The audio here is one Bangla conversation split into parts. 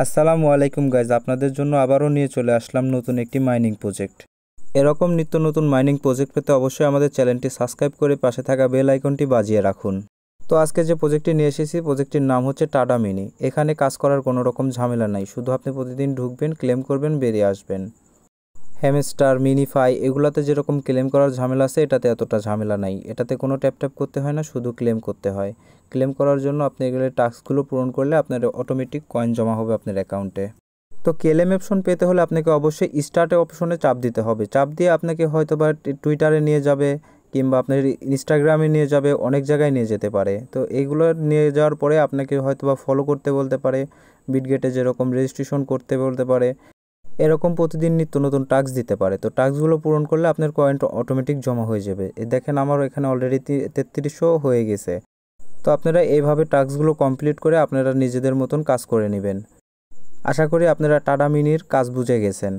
আসসালামু আলাইকুম গাইজ, আপনাদের জন্য আবারও নিয়ে চলে আসলাম নতুন একটি মাইনিং প্রজেক্ট। এরকম নিত্য নতুন মাইনিং প্রজেক্ট পেতে অবশ্যই আমাদের চ্যানেলটি সাবস্ক্রাইব করে পাশে থাকা বেল আইকনটি বাজিয়ে রাখুন। তো আজকে যে প্রজেক্টটি নিয়ে এসেছি, প্রজেক্টটির নাম হচ্ছে টাডা মিনি। এখানে কাজ করার কোনো রকম ঝামেলা নাই, শুধু আপনি প্রতিদিন ঢুকবেন, ক্লেম করবেন, বেরিয়ে আসবেন। হ্যামস্টার, মিনিফাই এগুলাতে যেরকম ক্লেম করার ঝামেলা আছে, এটাতে এতটা ঝামেলা নাই। এটাতে কোনো ট্যাপ করতে হয় না, শুধু ক্লেম করতে হয়। ক্লেম করার জন্য আপনি এগুলো টাস্কগুলো পূরণ করলে আপনার অটোমেটিক কয়েন জমা হবে আপনার অ্যাকাউন্টে। তো ক্লেম অপশন পেতে হলে আপনাকে অবশ্যই স্টার্টে অপশনে চাপ দিতে হবে। চাপ দিয়ে আপনাকে হয়তো বা টুইটারে নিয়ে যাবে, কিংবা আপনার ইনস্টাগ্রামে নিয়ে যাবে, অনেক জায়গায় নিয়ে যেতে পারে। তো এইগুলো নিয়ে যাওয়ার পরে আপনাকে হয়তো বা ফলো করতে বলতে পারে, বিটগেটে যেরকম রেজিস্ট্রেশন করতে বলতে পারে। এরকম প্রতিদিন নিত্য নতুন টাস্ক দিতে পারে। তো টাস্কগুলো পূরণ করলে আপনার কয়েনটা অটোমেটিক জমা হয়ে যাবে। দেখেন আমার এখানে অলরেডি 3300 হয়ে গেছে। তো আপনারা এইভাবে টাস্কগুলো কমপ্লিট করে আপনারা নিজেদের মতন কাজ করে নেবেন। আশা করি আপনারা টাডা মিনির কাজ বুঝে গেছেন।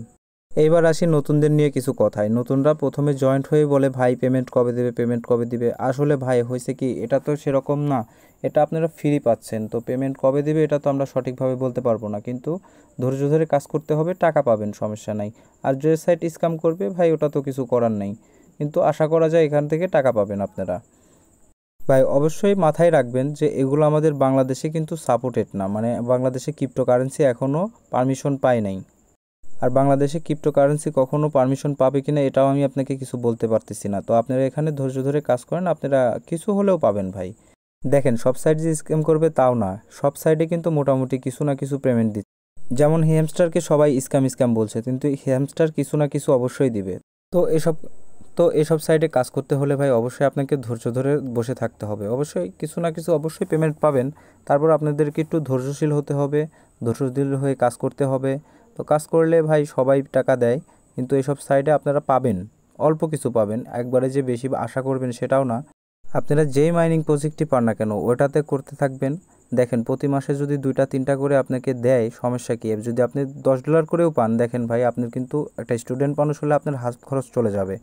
এইবার আসি নতুনদের নিয়ে কিছু কথায়। নতুনরা প্রথমে জয়েন্ট হয়ে বলে, ভাই পেমেন্ট কবে দেবে, পেমেন্ট কবে দিবে। আসলে ভাই হয়েছে কি, এটা তো সেরকম না। এটা আপনারা ফ্রি পাচ্ছেন, তো পেমেন্ট কবে দেবে এটা তো আমরা সঠিকভাবে বলতে পারবো না, কিন্তু ধৈর্য ধরে কাজ করতে হবে, টাকা পাবেন, সমস্যা নাই। আর যে সাইট স্ক্যাম করবে ভাই, ওটা তো কিছু করার নেই, কিন্তু আশা করা যায় এখান থেকে টাকা পাবেন আপনারা। ভাই অবশ্যই মাথায় রাখবেন যে এগুলো আমাদের বাংলাদেশে কিন্তু সাপোর্টেড না, মানে বাংলাদেশে ক্রিপ্টোকারেন্সি এখনও পারমিশন পায় নাই। আর বাংলাদেশে ক্রিপ্টোকারেন্সি কখনও পারমিশন পাবে কিনা এটাও আমি আপনাকে কিছু বলতে পারতেছি না। তো আপনারা এখানে ধৈর্য ধরে কাজ করেন, আপনারা কিছু হলেও পাবেন ভাই। দেখেন সব সাইট যে স্ক্যাম করবে তাও না, সব সাইডে কিন্তু মোটামুটি কিছু না কিছু পেমেন্ট দিচ্ছে। যেমন হ্যামস্টারকে সবাই স্ক্যাম বলছে, কিন্তু হ্যামস্টার কিছু না কিছু অবশ্যই দিবে। তো এসব তো এসব সাইডে কাজ করতে হলে ভাই অবশ্যই আপনাকে ধৈর্য ধরে বসে থাকতে হবে। অবশ্যই কিছু না কিছু অবশ্যই পেমেন্ট পাবেন। তারপর আপনাদেরকে একটু ধৈর্যশীল হতে হবে, ধৈর্যশীল হয়ে কাজ করতে হবে। তো কাজ করলে ভাই সবাই টাকা দেয়, কিন্তু এসব সাইডে আপনারা পাবেন, অল্প কিছু পাবেন, একবারে যে বেশি আশা করবেন সেটাও না। আপনারা যেই মাইনিং প্রজেক্টটি পান না কেন ওটাতে করতে থাকবেন। দেখেন প্রতি মাসে যদি 2টা 3টা করে আপনাকে দেয়, সমস্যা কী? যদি আপনি $10 করেও পান, দেখেন ভাই আপনার কিন্তু একটা স্টুডেন্ট মানুষ হলে আপনার হাত খরচ চলে যাবে।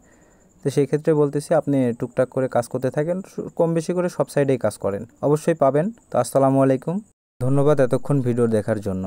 তো সেই ক্ষেত্রে বলতেছি আপনি টুকটাক করে কাজ করতে থাকেন, কম বেশি করে সব সাইডেই কাজ করেন, অবশ্যই পাবেন। তো আসসালামু আলাইকুম, ধন্যবাদ এতক্ষণ ভিডিও দেখার জন্য।